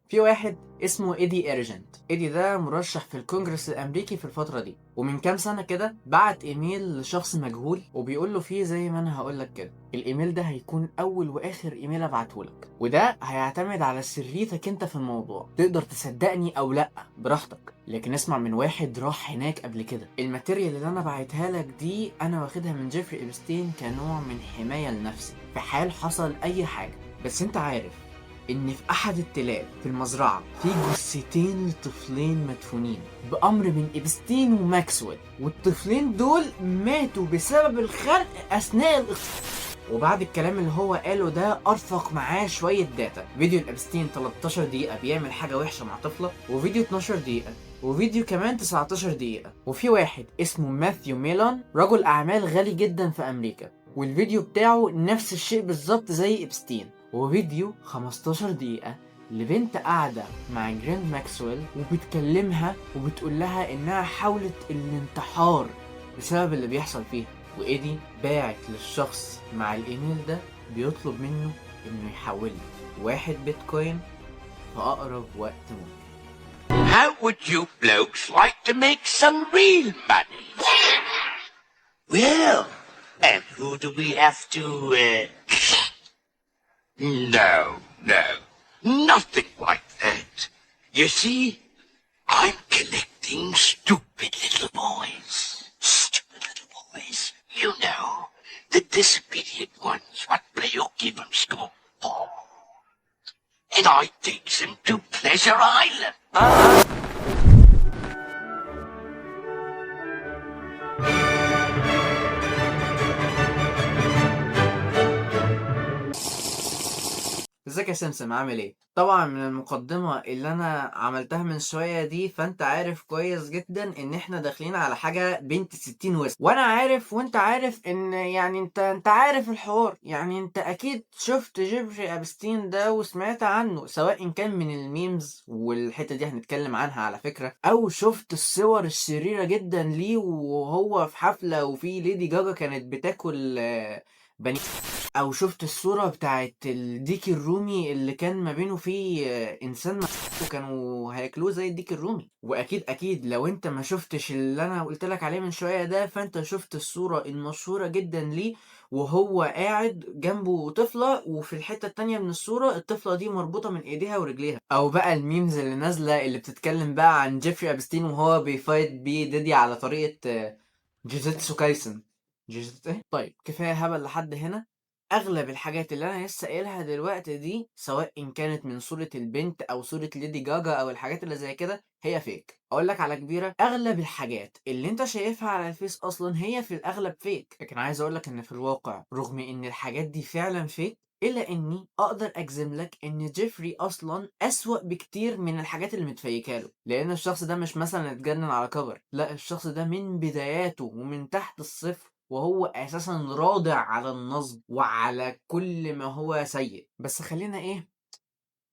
في واحد اسمه ايدي ايرجنت. ايدي ده مرشح في الكونجرس الامريكي في الفتره دي، ومن كام سنه كده بعت ايميل لشخص مجهول وبيقول له فيه زي ما انا هقول لك كده. الايميل ده هيكون اول واخر ايميل ابعته لك، وده هيعتمد على سريتك انت في الموضوع، تقدر تصدقني او لا براحتك، لكن اسمع من واحد راح هناك قبل كده. الماتيريال اللي انا بعتها لك دي انا واخدها من جيفري إبستين كنوع من حمايه لنفسي في حال حصل اي حاجه. بس انت عارف إن في أحد التلال في المزرعة في جثتين لطفلين مدفونين بأمر من إبستين وماكسويل، والطفلين دول ماتوا بسبب الخرق أثناء وبعد الكلام اللي هو قاله ده أرفق معاه شوية داتا. فيديو الأبستين 13 دقيقة بيعمل حاجة وحشة مع طفلة، وفيديو 12 دقيقة، وفيديو كمان 19 دقيقة. وفي واحد اسمه ماثيو ميلون رجل أعمال غني جدا في أمريكا، والفيديو بتاعه نفس الشيء بالظبط زي إبستين. وفيديو 15 دقيقة لبنت قاعدة مع جريند ماكسويل وبتكلمها وبتقول لها إنها حاولت الانتحار بسبب اللي بيحصل فيها. وإيدي باعت للشخص مع الإيميل ده بيطلب منه إنه يحول له 1 بيتكوين في أقرب وقت ممكن. How would you blokes like to make some real money? Well, and who do we have to, No, nothing like that. You see, I'm collecting stupid little boys. Stupid little boys. You know, the disobedient ones what Bleo give 'em school for. And I takes them to Pleasure Island. ازيك يا سمسم، عامل ايه؟ طبعا من المقدمة اللي انا عملتها من شوية دي فانت عارف كويس جدا ان احنا داخلين على حاجة بنت 60 وسط، وانا عارف وانت عارف ان يعني انت عارف الحوار. يعني انت اكيد شفت جيفري ابستين ده وسمعت عنه، سواء كان من الميمز والحتة دي هنتكلم عنها على فكرة، او شفت الصور الشريرة جدا ليه وهو في حفلة وفي ليدي جاجا كانت بتاكل بني، او شفت الصورة بتاعت الديك الرومي اللي كان ما بينه فيه انسان وكانوا هياكلوه زي الديك الرومي. واكيد لو انت ما شفتش اللي انا قلت لك عليه من شوية ده فانت شفت الصورة المشهورة جدا ليه وهو قاعد جنبه طفلة، وفي الحتة التانية من الصورة الطفلة دي مربوطة من ايديها ورجليها. او بقى الميمز اللي نازلة اللي بتتكلم بقى عن جيفري ابستين وهو بيفايت بيه ديدي على طريقة جوجيتسو كايسن. جوجيتسو ايه؟ طيب كفاية هبل لحد هنا. اغلب الحاجات اللي انا لسه قايلها دلوقتي دي سواء ان كانت من صورة البنت او صورة ليدي جاجا او الحاجات اللي زي كده هي فيك. اقول لك على كبيرة، اغلب الحاجات اللي انت شايفها على الفيس اصلا هي في الاغلب فيك، لكن عايز اقول لك ان في الواقع رغم ان الحاجات دي فعلا فيك الا اني اقدر اجزم لك ان جيفري اصلا اسوأ بكتير من الحاجات اللي متفيكها له، لان الشخص ده مش مثلا اتجنن على كبر، لا الشخص ده من بداياته ومن تحت الصفر وهو اساسا راضع على النصب وعلى كل ما هو سيء. بس خلينا ايه،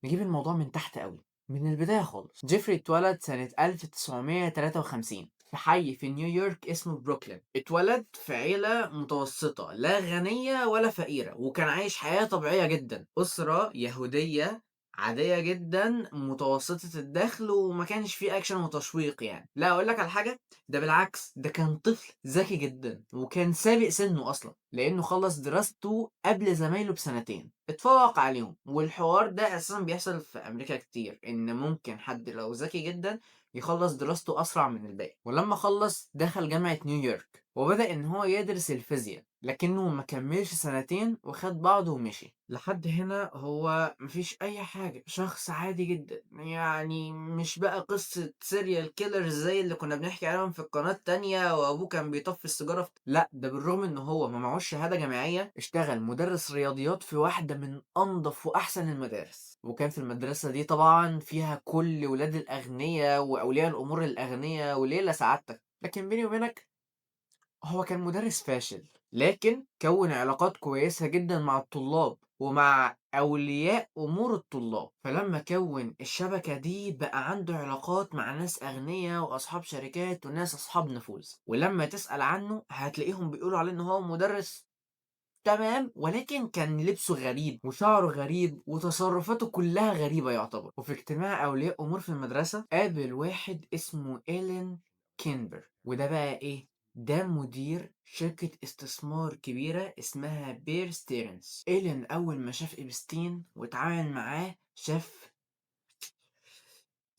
نجيب الموضوع من تحت قوي، من البداية خالص. جيفري اتولد سنة 1953 في حي في نيويورك اسمه بروكلين. اتولد في عيلة متوسطة لا غنية ولا فقيرة، وكان عايش حياة طبيعية جدا، أسرة يهودية عادية جدا متوسطة الدخل، وما كانش فيه أكشن وتشويق. يعني لا أقول لك على حاجة، ده بالعكس ده كان طفل ذكي جدا وكان سابق سنه أصلا، لأنه خلص دراسته قبل زمايله بسنتين، اتفوق عليهم. والحوار ده أساسا بيحصل في أمريكا كتير، إن ممكن حد لو ذكي جدا يخلص دراسته أسرع من الباقي. ولما خلص دخل جامعة نيويورك وبدأ إن هو يدرس الفيزياء، لكنه ما كملش سنتين وخد بعضه ومشي. لحد هنا هو مفيش أي حاجة، شخص عادي جدا، يعني مش بقى قصة سيريال كيلر زي اللي كنا بنحكي عليهم في القناة التانية وأبوه كان بيطفي السيجارة لا، ده بالرغم إن هو ما معهوش شهادة جامعية اشتغل مدرس رياضيات في واحدة من أنظف وأحسن المدارس، وكان في المدرسة دي طبعا فيها كل ولاد الأغنياء وأولياء الأمور الأغنياء وليلة سعادتك. لكن بيني وبينك هو كان مدرس فاشل، لكن كون علاقات كويسة جدا مع الطلاب ومع أولياء أمور الطلاب، فلما كون الشبكة دي بقى عنده علاقات مع ناس أغنياء وأصحاب شركات وناس أصحاب نفوذ، ولما تسأل عنه هتلاقيهم بيقولوا عليه إن هو مدرس تمام، ولكن كان لبسه غريب وشعره غريب وتصرفاته كلها غريبة يعتبر. وفي اجتماع أولياء أمور في المدرسة قابل واحد اسمه إيلين كينبر، وده بقى إيه؟ ده مدير شركة استثمار كبيرة اسمها بير ستيرنز. إيلين أول ما شاف إبستين واتعامل معاه شاف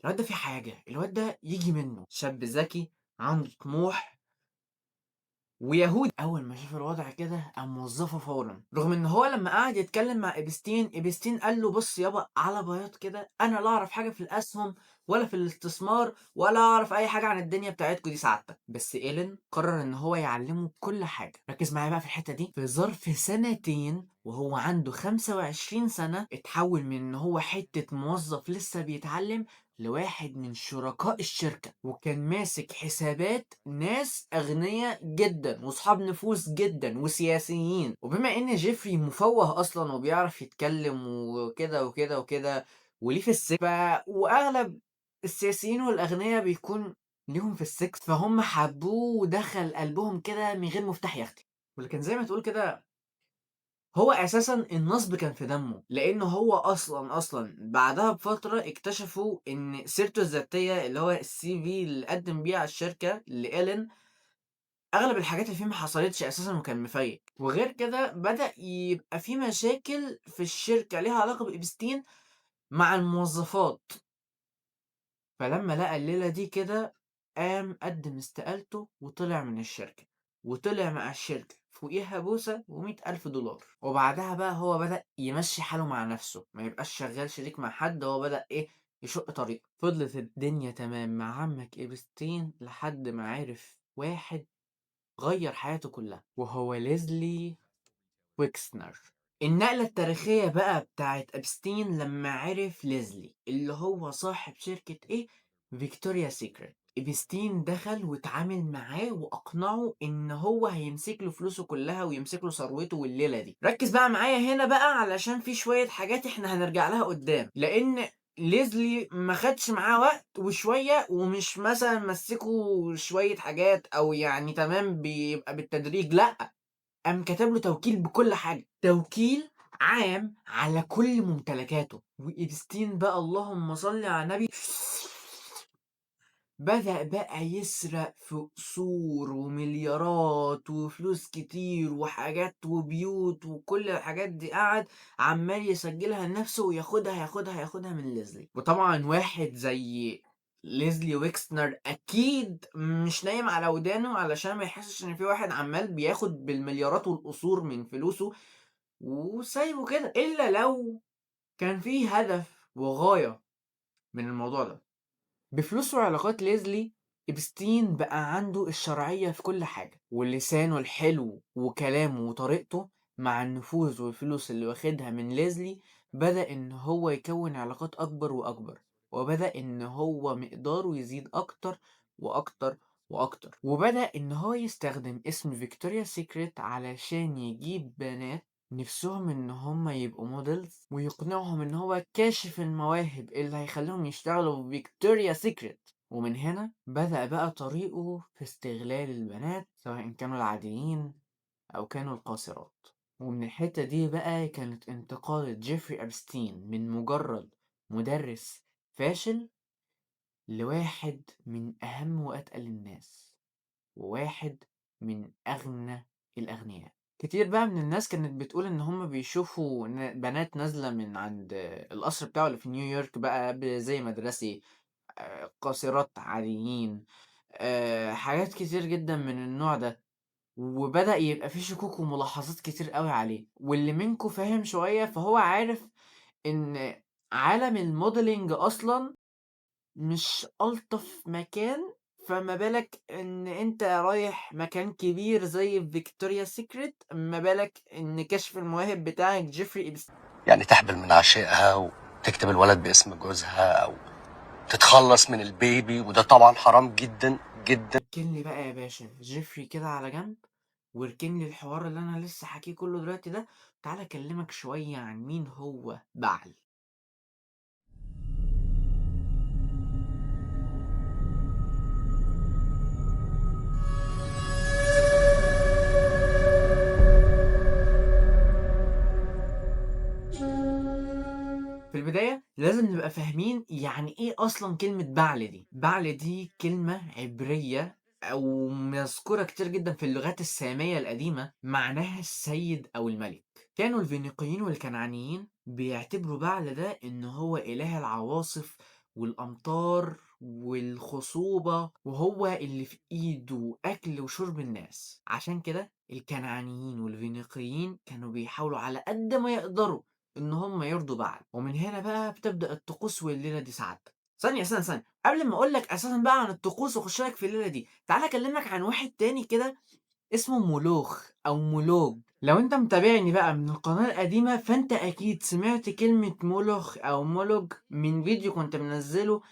الواد ده فيه حاجة، الواد ده يجي منه، شاب ذكي عنده طموح ويهودي. اول ما شاف الوضع كده قام موظفه فورا، رغم ان هو لما قعد يتكلم مع ابستين قال له بص يابا على بياض كده، انا لا اعرف حاجه في الاسهم ولا في الاستثمار ولا اعرف اي حاجه عن الدنيا بتاعتكم دي سعادتك. بس ايلين قرر ان هو يعلمه كل حاجه. ركز معايا بقى في الحته دي. في ظرف سنتين وهو عنده 25 سنه اتحول من ان هو حته موظف لسه بيتعلم لواحد من شركاء الشركة، وكان ماسك حسابات ناس أغنياء جدا وصحاب نفوذ جدا وسياسيين. وبما إن جيفري مفوه أصلا وبيعرف يتكلم وكده وكده وكده وليه في السكة، وأغلب السياسيين والأغنياء بيكون ليهم في السكس، فهم حبوه ودخل قلبهم كده من غير مفتاح يختي. ولكن زي ما تقول كده هو اساسا النصب كان في دمه، لان هو اصلا بعدها بفتره اكتشفوا ان سيرته الذاتيه اللي هو السي في اللي قدم بيه على الشركه لايلين اغلب الحاجات اللي فيه ما حصلتش اساسا وكان مفيك. وغير كده بدا يبقى في مشاكل في الشركه ليها علاقه بإبستين مع الموظفات. فلما لقى الليلة دي كده قام قدم استقالته وطلع من الشركة، وطلع مع الشركة فوقيها بوسة و100,000 دولار. وبعدها بقى هو بدأ يمشي حاله مع نفسه، ما يبقاش شغال شريك مع حد، هو بدأ ايه يشق طريقه. فضلت الدنيا تمام مع عمك إبستين لحد ما عرف واحد غير حياته كلها، وهو ليزلي ويكسنر. النقلة التاريخية بقى بتاعت أبستين لما عرف ليزلي اللي هو صاحب شركة ايه فيكتوريا سيكريت. إبستين دخل واتعامل معاه وأقنعه إن هو هيمسك له فلوسه كلها ويمسك له ثروته والليلة دي. ركز بقى معايا هنا بقى علشان في شوية حاجات احنا هنرجع لها قدام، لأن ليزلي ما خدش معاه وقت وشوية ومش مثلا مسكه شوية حاجات أو يعني تمام بيبقى بالتدريج، لأ، قام كاتب له توكيل بكل حاجة، توكيل عام على كل ممتلكاته. وإبستين بقى اللهم صل على النبي بدأ بقى يسرق في قصور ومليارات وفلوس كتير وحاجات وبيوت وكل الحاجات دي، قعد عمال يسجلها لنفسه وياخدها من ليزلي. وطبعا واحد زي ليزلي ويكسنر اكيد مش نايم على ودانه علشان ما يحسش ان في واحد عمال بياخد بالمليارات والقصور من فلوسه وسايبه كده، الا لو كان فيه هدف وغاية من الموضوع ده. بفلوسه وعلاقات ليزلي إبستين بقى عنده الشرعية في كل حاجة، ولسانه الحلو وكلامه وطريقته مع النفوذ والفلوس اللي واخدها من ليزلي بدأ إن هو يكون علاقات أكبر وأكبر، وبدأ إن هو مقداره يزيد أكتر وأكتر وأكتر، وبدأ إن هو يستخدم اسم فيكتوريا سيكريت علشان يجيب بنات نفسهم ان هم يبقوا موديلز ويقنعهم ان هو كاشف المواهب اللي هيخليهم يشتغلوا في فيكتوريا سيكريت. ومن هنا بدأ بقى طريقه في استغلال البنات سواء كانوا العاديين او كانوا القاصرات. ومن الحتة دي بقى كانت انتقالة جيفري أبستين من مجرد مدرس فاشل لواحد من أهم وأتقل الناس وواحد من أغنى الأغنياء. كتير بقى من الناس كانت بتقول إن هم بيشوفوا بنات نازلة من عند القصر بتاعه اللي في نيويورك بقى زي مدرسي، قاصرات عاديين، حاجات كتير جدا من النوع ده. وبدأ يبقى في شكوك وملاحظات كتير قوي عليه. واللي منكم فاهم شوية فهو عارف إن عالم الموديلينج أصلا مش ألطف مكان، فما بالك ان انت رايح مكان كبير زي فيكتوريا سيكريت، ما بالك ان كشف المواهب بتاعك جيفري إبستين. يعني تحبل من عشائها وتكتب الولد باسم جوزها او تتخلص من البيبي، وده طبعا حرام جدا جدا. اركن لي بقى يا باشا جيفري كده على جنب، واركن لي الحوار اللي انا لسه حكيه كله دلوقتي ده، تعالى اكلمك شوية عن مين هو بعل. في البداية لازم نبقى فاهمين يعني إيه أصلًا كلمة بعل دي. بعل دي كلمة عبرية أو مذكورة كتير جدًا في اللغات السامية القديمة، معناها السيد أو الملك. كانوا الفينيقيين والكنعانيين بيعتبروا بعل ده إن هو إله العواصف والأمطار والخصوبة، وهو اللي في إيده أكل وشرب الناس. عشان كده الكنعانيين والفينيقيين كانوا بيحاولوا على قد ما يقدروا إن هم يرضوا بعض، ومن هنا بقى بتبدأ الطقوس والليلة دي سعادتك. ثانية استنى ثانية، قبل ما أقول لك أساسًا بقى عن الطقوس وأخش لك في الليلة دي، تعالَ أكلمك عن واحد تاني كده اسمه مولوخ أو مولوج. لو أنت متابعني بقى من القناة القديمة فأنت أكيد سمعت كلمة مولوخ أو مولوج من فيديو كنت منزله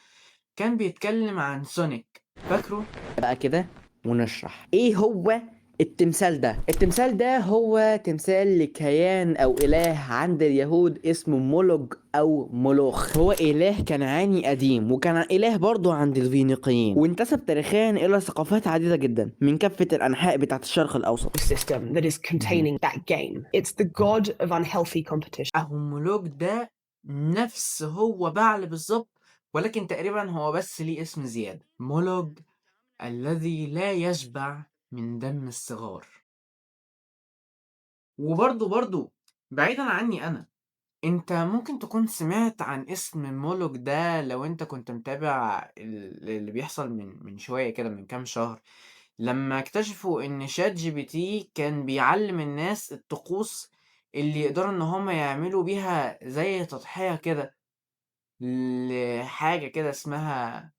كان بيتكلم عن سونيك، فاكره؟ بقى كده ونشرح ايه هو التمثال ده. التمثال ده هو تمثال لكيان او اله عند اليهود اسمه مولوج او مولوخ. هو اله كنعاني قديم وكان اله برضه عند الفينيقيين، وانتسب تاريخيا الى ثقافات عديدة جدا من كافة الانحاء بتاعت الشرق الاوسط. system that is containing that game. It's the god of unhealthy competition. أهو مولوج ده نفس هو بعل بالظبط، ولكن تقريبا هو بس ليه اسم زيادة، مولوج الذي لا يشبع من دم الصغار. وبرضه بعيدا عني أنا، أنت ممكن تكون سمعت عن اسم مولوج ده لو أنت كنت متابع اللي بيحصل من شوية كده من كام شهر، لما اكتشفوا إن شات جي بي تي كان بيعلم الناس الطقوس اللي يقدروا إن هم يعملوا بيها زي تضحية كده لحاجة كده اسمها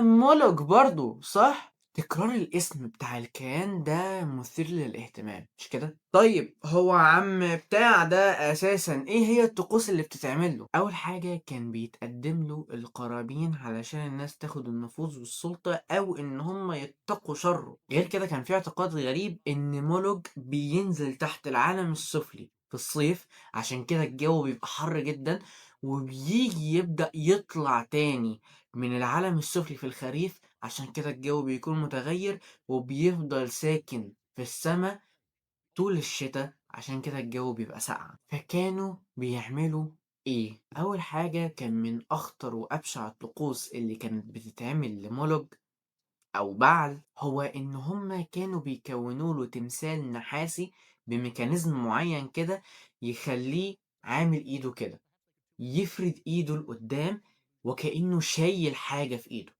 مولوج برضه، صح؟ تكرار الاسم بتاع الكيان ده مثير للاهتمام، مش كده؟ طيب هو عم بتاع ده اساسا ايه هي الطقوس اللي بتتعمل له؟ اول حاجة كان بيتقدم له القرابين علشان الناس تاخد النفوذ والسلطة او ان هم يتقوا شره. غير كده كان في اعتقاد غريب ان مولوج بينزل تحت العالم السفلي في الصيف، عشان كده الجو بيبقى حر جدا، وبيجي يبدأ يطلع تاني من العالم السفلي في الخريف، عشان كده الجو بيكون متغير وبيفضل ساكن في السماء طول الشتاء، عشان كده الجو بيبقى ساقع. فكانوا بيعملوا ايه؟ اول حاجة كان من اخطر وابشع الطقوس اللي كانت بتتعمل لمولوج او بعل، هو ان هما كانوا بيكونوا له تمثال نحاسي بميكانيزم معين كده يخليه عامل ايده كده، يفرد ايده لقدام وكأنه شايل حاجة في ايده.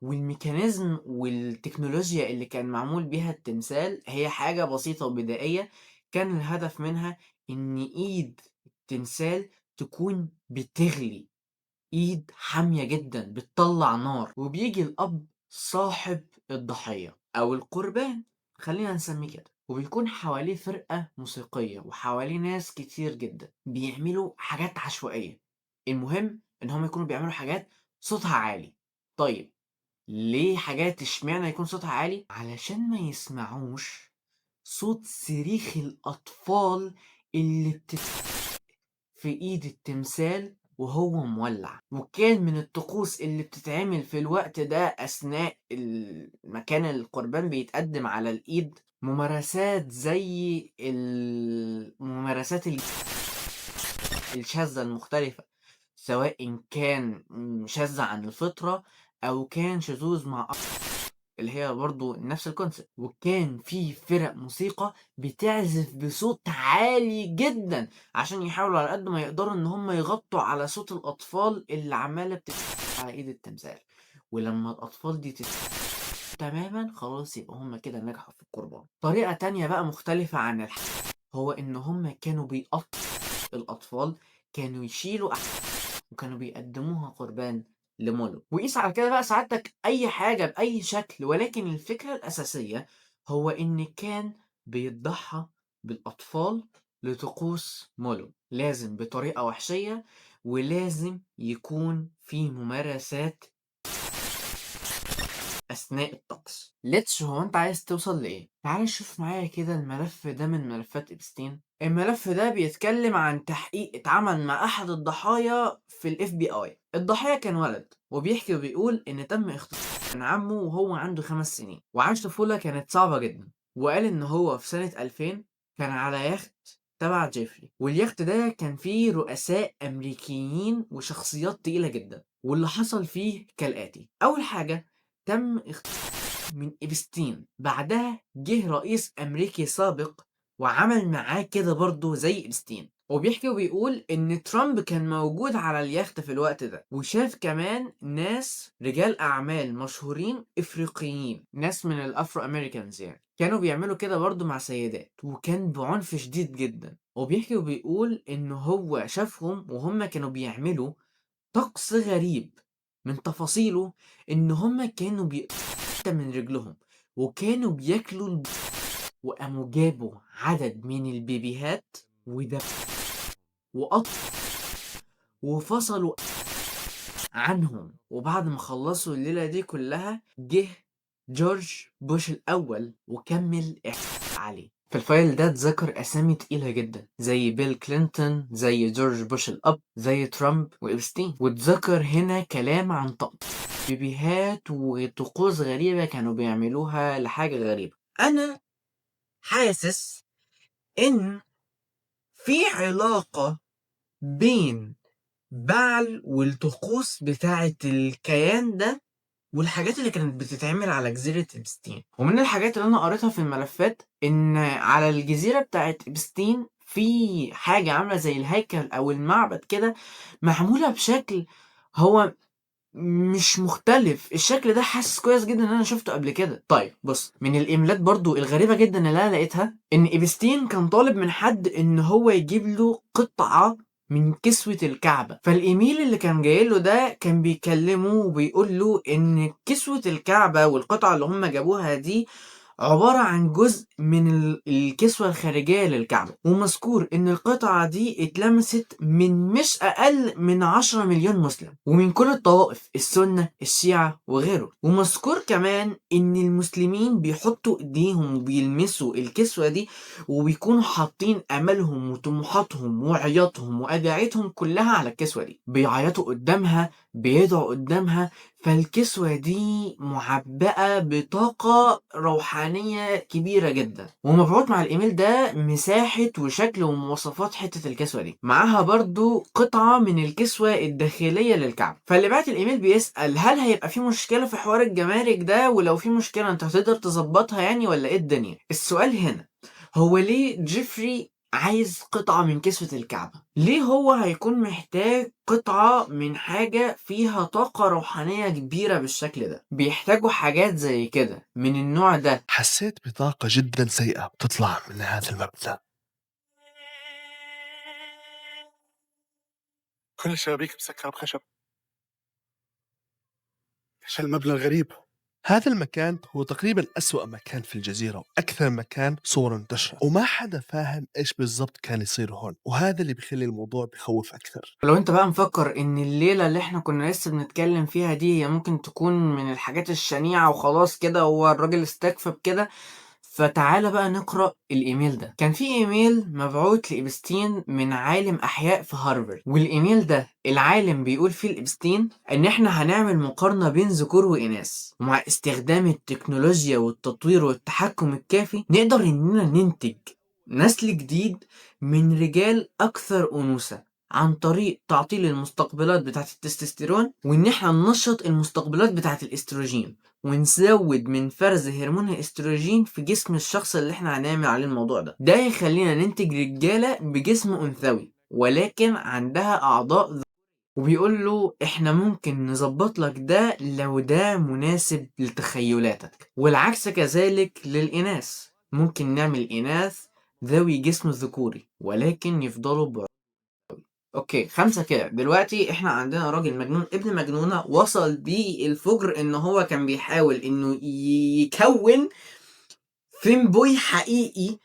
والميكانيزم والتكنولوجيا اللي كان معمول بيها التمثال هي حاجة بسيطة وبدائية، كان الهدف منها إن إيد التمثال تكون بتغلي، إيد حامية جدا بتطلع نار، وبيجي الأب صاحب الضحية أو القربان، خلينا نسميه كده، وبيكون حواليه فرقة موسيقية وحواليه ناس كتير جدا بيعملوا حاجات عشوائية. المهم إن هم يكونوا بيعملوا حاجات صوتها عالي. طيب ليه حاجات اشمعنى يكون صوتها عالي؟ علشان ما يسمعوش صوت صريخ الأطفال اللي في إيد التمثال وهو مولع. وكان من الطقوس اللي بتتعمل في الوقت ده أثناء مكان القربان بيتقدم على الإيد ممارسات زي الممارسات الشاذة المختلفة، سواء كان شاذة عن الفطرة أو كان شذوذ مع اللي هي برضو نفس الكونسيبت. وكان في فرق موسيقى بتعزف بصوت عالي جدا عشان يحاولوا على قد ما يقدروا ان هم يغطوا على صوت الاطفال اللي عماله على ايد التمثال. ولما الاطفال دي تماما خلاص يبقى هم كده نجحوا في القربان. طريقة تانية بقى مختلفة عن هو ان هم كانوا بيقطعوا الاطفال، كانوا يشيلوا وكانوا بيقدموها قربان لمولو. وقيس على كده بقى سعادتك اي حاجة باي شكل، ولكن الفكرة الاساسية هو ان كان بيتضحى بالاطفال لطقوس مولو، لازم بطريقة وحشية ولازم يكون في ممارسات اثناء الطقس. ليتش هو انت عايز توصل لايه؟ تعال نشوف معايا كده الملف ده من ملفات ابستين. الملف ده بيتكلم عن تحقيق اتعمل مع احد الضحايا في الاف بي اي. الضحية كان ولد وبيحكي وبيقول ان تم اغتصاب من عمه وهو عنده 5 سنين، وعاش طفولة كانت صعبة جدا. وقال ان هو في سنة 2000 كان على يخت تبع جيفري، واليخت ده كان فيه رؤساء أمريكيين وشخصيات تقيلة جدا. واللي حصل فيه كالآتي: أول حاجة، تم من إبستين. بعدها جه رئيس أمريكي سابق وعمل معاه كده برضه زي إبستين. وبيحكي وبيقول إن ترامب كان موجود على اليخت في الوقت ده، وشاف كمان ناس رجال أعمال مشهورين إفريقيين، ناس من الأفرو أمريكانز يعني، كانوا بيعملوا كده برضه مع سيدات، وكان بعنف شديد جدا. وبيحكي وبيقول إن هو شافهم وهم كانوا بيعملوا طقس غريب. من تفاصيله إن هم كانوا من رجلهم وكانوا بياكلوا وقاموا جابوا عدد من البيبيهات وقط وفصلوا عنهم. وبعد ما خلصوا الليلة دي كلها جه جورج بوش الأول وكمل عليه. في الفايل ده اتذكر أسامي تقيلة جدا زي بيل كلينتون، زي جورج بوش الأب، زي ترامب وإبستين. واتذكر هنا كلام عن بيبيهات وطقوس غريبة كانوا بيعملوها لحاجة غريبة. أنا حاسس إن في علاقة بين بعل والطقوس بتاعة الكيان ده والحاجات اللي كانت بتتعمل على جزيرة إبستين. ومن الحاجات اللي أنا قريتها في الملفات إن على الجزيرة بتاعة إبستين في حاجة عاملة زي الهيكل أو المعبد كده، معمولة بشكل هو مش مختلف. الشكل ده حاسس كويس جدا ان انا شفته قبل كده. طيب بص، من الايميلات برضو الغريبة جدا اللي انا لقيتها ان إبستين كان طالب من حد ان هو يجيب له قطعة من كسوة الكعبة. فالايميل اللي كان جاي له ده كان بيكلمه وبيقول له ان كسوة الكعبة والقطعة اللي هم جابوها دي عبارة عن جزء من الكسوة الخارجية للكعبة، ومذكور ان القطعة دي اتلمست من مش اقل من 10 مليون مسلم ومن كل الطوائف، السنة، الشيعة وغيره. ومذكور كمان ان المسلمين بيحطوا ايديهم وبيلمسوا الكسوة دي وبيكونوا حاطين املهم وطموحاتهم وعياطهم وادعيتهم كلها على الكسوة دي، بيعيطوا قدامها، بيدعوا قدامها. فالكسوة دي معبأة بطاقة روحانية كبيرة جدا. ومبعوث مع الإيميل ده مساحة وشكل ومواصفات حتة الكسوة دي، معاها برضو قطعة من الكسوة الداخلية للكعبة. فاللي بعت الإيميل بيسأل هل هيبقى في مشكلة في حوار الجمارك ده، ولو في مشكلة انت هتقدر تظبطها يعني ولا ايه الدنيا؟ السؤال هنا هو ليه جيفري عايز قطعة من كسوة الكعبة؟ ليه هو هيكون محتاج قطعة من حاجة فيها طاقة روحانية كبيرة بالشكل ده؟ بيحتاجوا حاجات زي كده من النوع ده. حسيت بطاقة جدا سيئة بتطلع من هذا المبنى. كل الشبابيك مسكرة بخشب. ايش المبنى الغريب؟ هذا المكان هو تقريبا أسوأ مكان في الجزيرة وأكثر مكان صور انتشرت، وما حدا فاهم إيش بالضبط كان يصير هون، وهذا اللي بيخلي الموضوع بخوف أكثر. لو انت بقى مفكر ان الليلة اللي احنا كنا لسه بنتكلم فيها دي هي ممكن تكون من الحاجات الشنيعة وخلاص كده هو الراجل استكفى بكده، فتعالى بقى نقرأ الإيميل ده. كان في إيميل مبعوث لإبستين من عالم أحياء في هارفارد، والإيميل ده العالم بيقول فيه لإبستين إن إحنا هنعمل مقارنة بين ذكور وإناث، ومع استخدام التكنولوجيا والتطوير والتحكم الكافي نقدر إننا ننتج نسل جديد من رجال أكثر أنوثة عن طريق تعطيل المستقبلات بتاعة التستوستيرون، وإن إحنا ننشط المستقبلات بتاعة الإستروجين ونزود من فرز هرمون الاستروجين في جسم الشخص اللي احنا هنعمل عليه الموضوع ده. ده يخلينا ننتج رجالة بجسم انثوي ولكن عندها اعضاء وبيقول له احنا ممكن نظبط لك ده لو ده مناسب لتخيلاتك، والعكس كذلك للإناث. ممكن نعمل إناث ذوي جسم ذكوري ولكن يفضلوا اوكي 5 كده. دلوقتي احنا عندنا راجل مجنون ابن مجنونة وصل بيه الفجر ان هو كان بيحاول انه يكون فيلم بوي حقيقي.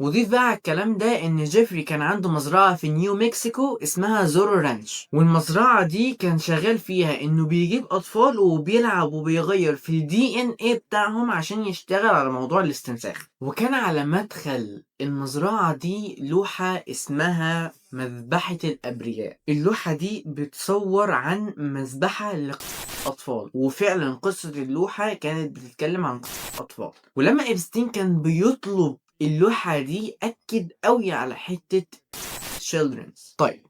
وضيف بقى على الكلام ده ان جيفري كان عنده مزرعة في نيو مكسيكو اسمها زورو رانش، والمزرعة دي كان شغال فيها انه بيجيب اطفال وبيلعب وبيغير في الدي ان ايه بتاعهم عشان يشتغل على موضوع الاستنساخ. وكان على مدخل المزرعة دي لوحة اسمها مذبحة الأبرياء. اللوحة دي بتصور عن مذبحة لأطفال، وفعلا قصة اللوحة كانت بتتكلم عن أطفال. ولما إبستين كان بيطلب اللوحة دي أكد قوي على حتة children's. طيب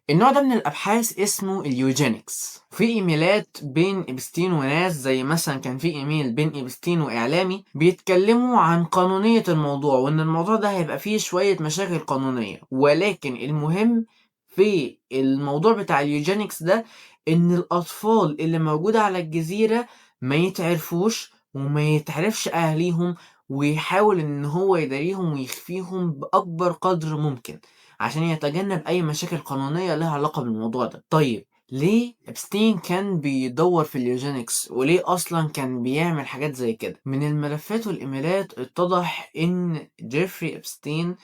النوع ده من الأبحاث اسمه اليوجينكس. في إيميلات بين إبستين وناس، زي مثلا كان في إيميل بين إبستين وإعلامي بيتكلموا عن قانونية الموضوع، وإن الموضوع ده هيبقى فيه شوية مشاكل قانونية. ولكن المهم في الموضوع بتاع اليوجينكس ده إن الأطفال اللي موجودة على الجزيرة ما يتعرفوش وما يتعرفش أهليهم، ويحاول إن هو يداريهم ويخفيهم بأكبر قدر ممكن عشان يتجنب أي مشاكل قانونية لها علاقة بالموضوع ده. طيب ليه إبستين كان بيدور في اليوجينكس، وليه أصلا كان بيعمل حاجات زي كده؟ من الملفات والإيميلات اتضح إن جيفري إبستين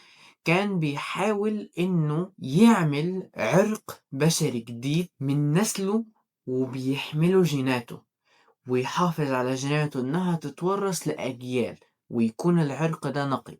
كان بيحاول إنه يعمل عرق بشري جديد من نسله وبيحمله جيناته، ويحافظ على جيناته إنها تتورث لأجيال، ويكون العرق ده نقي.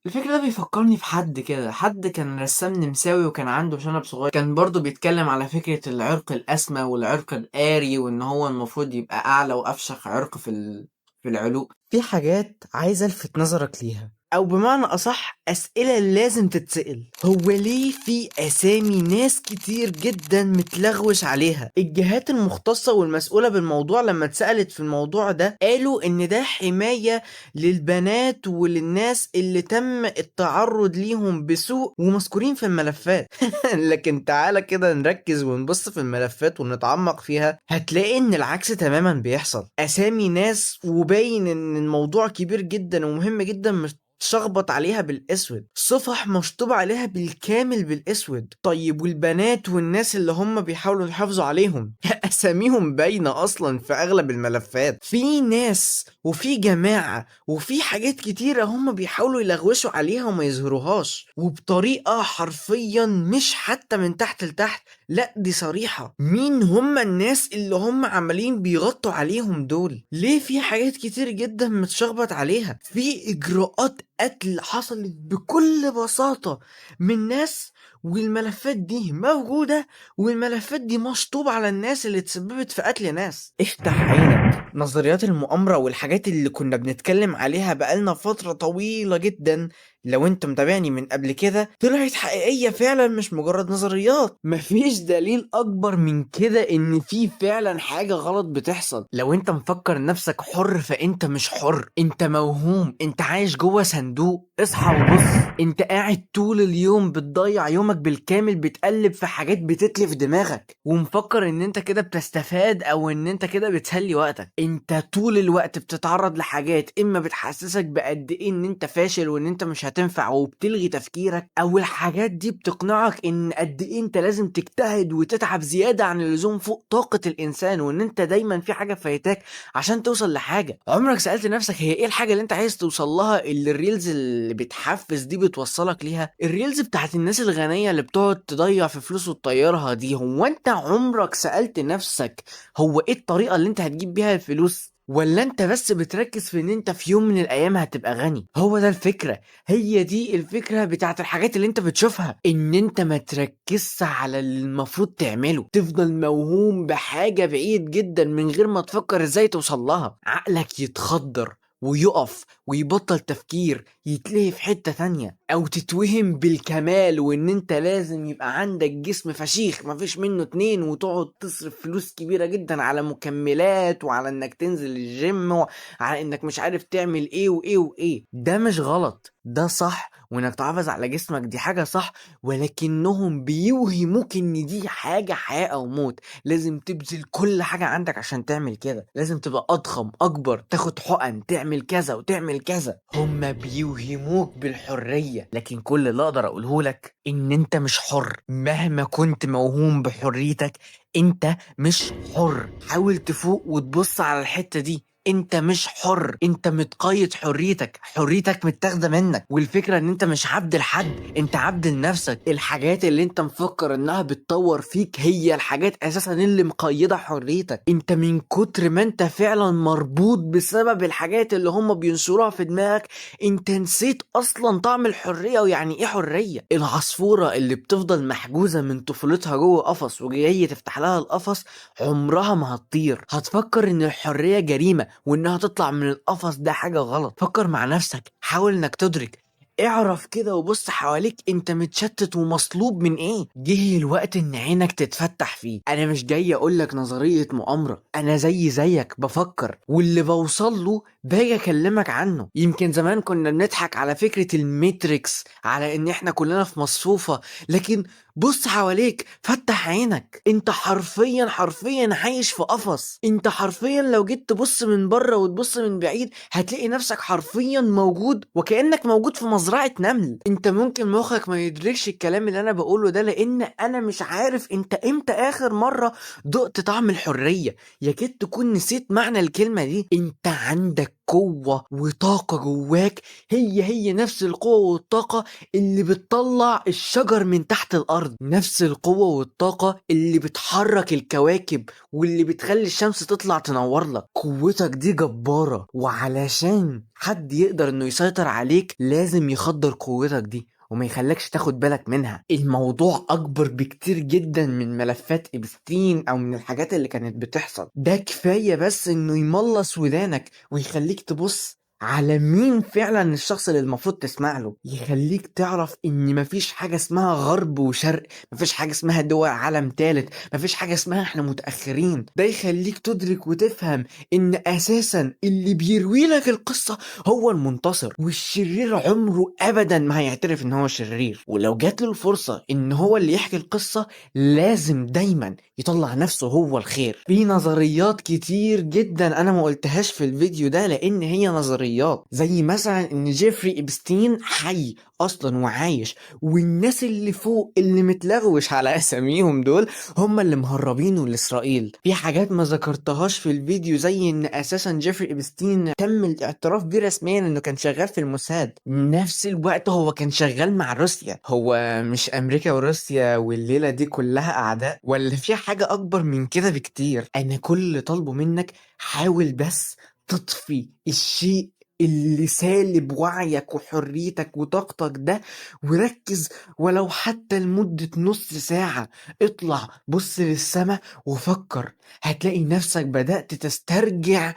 الفكرة ده بيفكرني في حد كده، حد كان رسام نمساوي وكان عنده شنب صغير، كان برضو بيتكلم على فكرة العرق الأسمى والعرق الآري، وإن هو المفروض يبقى أعلى وأفشخ عرق في العلو. في حاجات عايز ألفت نظرك ليها، أو بمعنى أصح أسئلة لازم تتسأل. هو ليه في أسامي ناس كتير جدا متلغوش عليها؟ الجهات المختصة والمسؤولة بالموضوع لما اتسألت في الموضوع ده قالوا إن ده حماية للبنات وللناس اللي تم التعرض ليهم بسوء ومذكورين في الملفات. لكن تعالى كده نركز ونبص في الملفات ونتعمق فيها، هتلاقي إن العكس تماما بيحصل. أسامي ناس وباين إن الموضوع كبير جدا ومهم جدا مش شخبط عليها بالاسود، صفح مشطوب عليها بالكامل بالاسود. طيب والبنات والناس اللي هم بيحاولوا يحافظوا عليهم اساميهم باينه اصلا في اغلب الملفات. في ناس وفي جماعه وفي حاجات كتيره هم بيحاولوا يلغوشوا عليها وما يظهروهاش، وبطريقه حرفيا مش حتى من تحت لتحت، لا دي صريحه. مين هم الناس اللي هم عمالين بيغطوا عليهم دول؟ ليه في حاجات كتير جدا متشخبط عليها؟ في اجراءات قتل حصلت بكل بساطة من ناس، والملفات دي موجودة، والملفات دي مشطوبة على الناس اللي تسببت في قتل ناس. افتح عينك، نظريات المؤامرة والحاجات اللي كنا بنتكلم عليها بقالنا فترة طويلة جدا، لو انت متابعني من قبل كده، طلعت حقيقية فعلا مش مجرد نظريات. مفيش دليل اكبر من كده ان في فعلا حاجة غلط بتحصل. لو انت مفكر نفسك حر فانت مش حر، انت موهوم، انت عايش جوه صندوق. اصحى وبص، انت قاعد طول اليوم بتضيع يومك بالكامل بتقلب في حاجات بتتلف دماغك، ومفكر ان انت كده بتستفاد او ان انت كده بتسلي وقتك. انت طول الوقت بتتعرض لحاجات اما بتحسسك بقد ايه ان انت فاشل وان انت مش هتنفع وبتلغي تفكيرك، او الحاجات دي بتقنعك ان قد ايه انت لازم تجتهد وتتعب زيادة عن اللزوم فوق طاقة الانسان، وان انت دايما في حاجة فايتاك عشان توصل لحاجة. عمرك سألت نفسك هي ايه الحاجة اللي انت عايز توصل لها اللي الريلز اللي بتحفز دي بتوصلك ليها؟ الريلز بتاعت الناس الغنية اللي بتقعد تضيع في فلوس وتطيرها دي. هو انت عمرك سألت نفسك هو ايه الطريقة اللي انت هتجيب بيها الفلوس؟ ولا انت بس بتركز في ان انت في يوم من الايام هتبقى غني؟ هو ده الفكرة، هي دي الفكرة بتاعت الحاجات اللي انت بتشوفها، ان انت ما تركزش على اللي المفروض تعمله، تفضل موهوم بحاجة بعيد جدا من غير ما تفكر ازاي توصل لها. عقلك يتخدر ويقف ويبطل تفكير، يتلهي في حتة تانية، او تتوهم بالكمال وان انت لازم يبقى عندك جسم فشيخ مفيش منه اتنين، وتقعد تصرف فلوس كبيرة جدا على مكملات وعلى انك تنزل الجيم وعلى انك مش عارف تعمل ايه وايه وايه. ده مش غلط، ده صح، وانك تحافظ على جسمك دي حاجة صح، ولكنهم بيوهموك ان دي حاجة حياة او موت. لازم تبذل كل حاجة عندك عشان تعمل كده، لازم تبقى اضخم اكبر، تاخد حقن، تعمل كذا وتعمل كذا. هما بيوهموك بالحرية، لكن كل اللي اقدر اقوله لك ان انت مش حر. مهما كنت موهوم بحريتك انت مش حر. حاول تفوق وتبص على الحتة دي، انت مش حر، انت متقيد. حريتك متاخده منك، والفكره ان انت مش عبد لحد، انت عبد لنفسك. الحاجات اللي انت مفكر انها بتطور فيك هي الحاجات اساسا اللي مقيده حريتك. انت من كتر ما انت فعلا مربوط بسبب الحاجات اللي هم بينشروها في دماغك، انت نسيت اصلا طعم الحريه ويعني ايه حريه. العصفوره اللي بتفضل محجوزه من طفولتها جوه قفص وجاي تفتح لها القفص عمرها ما هتطير، هتفكر ان الحريه جريمه وانها تطلع من القفص ده حاجة غلط. فكر مع نفسك، حاول انك تدرك، اعرف كده وبص حواليك، انت متشتت ومصلوب من ايه. جه الوقت ان عينك تتفتح فيه. انا مش جاي اقولك نظرية مؤامرة، انا زيك بفكر، واللي بوصل له باجي اكلمك عنه. يمكن زمان كنا بنضحك على فكرة الميتريكس، على ان احنا كلنا في مصفوفة، لكن بص حواليك، فتح عينك، انت حرفيا عايش في قفص. انت حرفيا لو جيت تبص من بره وتبص من بعيد هتلاقي نفسك حرفيا موجود وكأنك موجود في مزرعة نمل. انت ممكن مخك ما يدركش الكلام اللي انا بقوله ده، لان انا مش عارف انت امتى اخر مرة دقت طعم الحرية. يكاد تكون نسيت معنى الكلمة دي. انت عندك قوة وطاقة جواك، هي نفس القوة والطاقة اللي بتطلع الشجر من تحت الأرض، نفس القوة والطاقة اللي بتحرك الكواكب واللي بتخلي الشمس تطلع تنور لك. قوتك دي جبارة، وعلشان حد يقدر انه يسيطر عليك لازم يخدر قوتك دي وما يخلكش تاخد بالك منها. الموضوع اكبر بكتير جدا من ملفات إبستين او من الحاجات اللي كانت بتحصل. ده كفاية بس انه يملص ودانك ويخليك تبص على مين فعلا الشخص اللي المفروض تسمع له، يخليك تعرف ان مفيش حاجة اسمها غرب وشرق، مفيش حاجة اسمها دول عالم تالت، مفيش حاجة اسمها احنا متأخرين. ده يخليك تدرك وتفهم ان اساسا اللي بيروي لك القصة هو المنتصر، والشرير عمره ابدا ما هيعترف ان هو شرير. ولو جات له الفرصة ان هو اللي يحكي القصة لازم دايما يطلع نفسه هو الخير. في نظريات كتير جدا انا ما قلتهاش في الفيديو ده لان هي نظريات، زي مثلا ان جيفري إبستين حي اصلا وعايش، والناس اللي فوق اللي متلغوش على اساميهم دول هم اللي مهربينه لاسرائيل. في حاجات ما ذكرتهاش في الفيديو، زي ان اساسا جيفري إبستين تم الاعتراف بيه رسميا انه كان شغال في الموساد، نفس الوقت هو كان شغال مع روسيا. هو مش امريكا وروسيا والليله دي كلها اعداء؟ ولا في حاجه اكبر من كده بكتير؟ انا كل اللي طالبه منك حاول بس تطفي الشيء اللي سالب وعيك وحريتك وطاقتك ده، وركز ولو حتى لمدة نص ساعة. اطلع بص للسما وفكر، هتلاقي نفسك بدأت تسترجع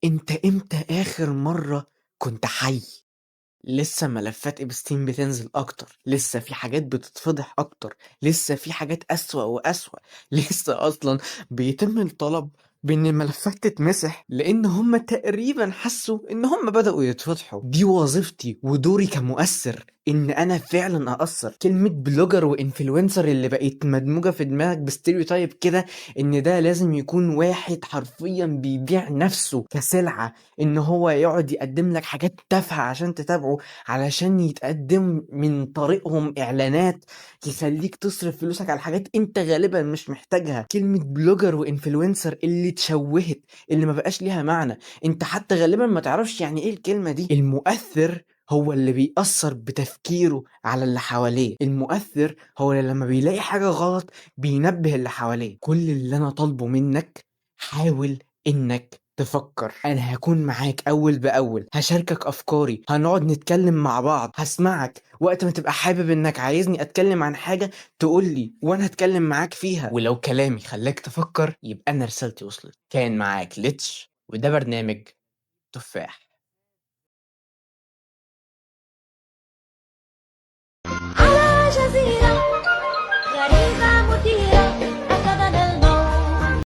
انت امتى اخر مرة كنت حي. لسه ملفات إبستين بتنزل أكتر، لسه في حاجات بتتفضح أكتر، لسه في حاجات أسوأ وأسوأ، لسه أصلا بيتم الطلب بإن الملفات تتمسح لأن هم تقريبا حسوا إن هم بدأوا يتفضحوا. دي وظيفتي ودوري كمؤثر، إن أنا فعلا أأثر. كلمة بلوجر وإنفلونسر اللي بقت مدموجة في دماغك بستيريوتايب كده، إن ده لازم يكون واحد حرفيا بيبيع نفسه كسلعة، ان هو يقعد يقدم لك حاجات تافهة عشان تتابعه، علشان يتقدم من طريقهم اعلانات يخليك تصرف فلوسك على حاجات انت غالبا مش محتاجها. كلمة بلوجر وانفلونسر اللي اتشوهت، اللي ما بقاش ليها معنى، انت حتى غالبا ما تعرفش يعني ايه الكلمة دي. المؤثر هو اللي بيأثر بتفكيره على اللي حواليه. المؤثر هو اللي لما بيلاقي حاجة غلط بينبه اللي حواليه. كل اللي انا طالبه منك حاول انك تفكر. انا هكون معاك اول باول، هشاركك افكاري، هنقعد نتكلم مع بعض، هسمعك وقت ما تبقى حابب انك عايزني اتكلم عن حاجة تقولي وانا هتكلم معاك فيها. ولو كلامي خلاك تفكر يبقى انا رسالتي وصلت. كان معاك ليتش، وده برنامج تفاح. على جزيرة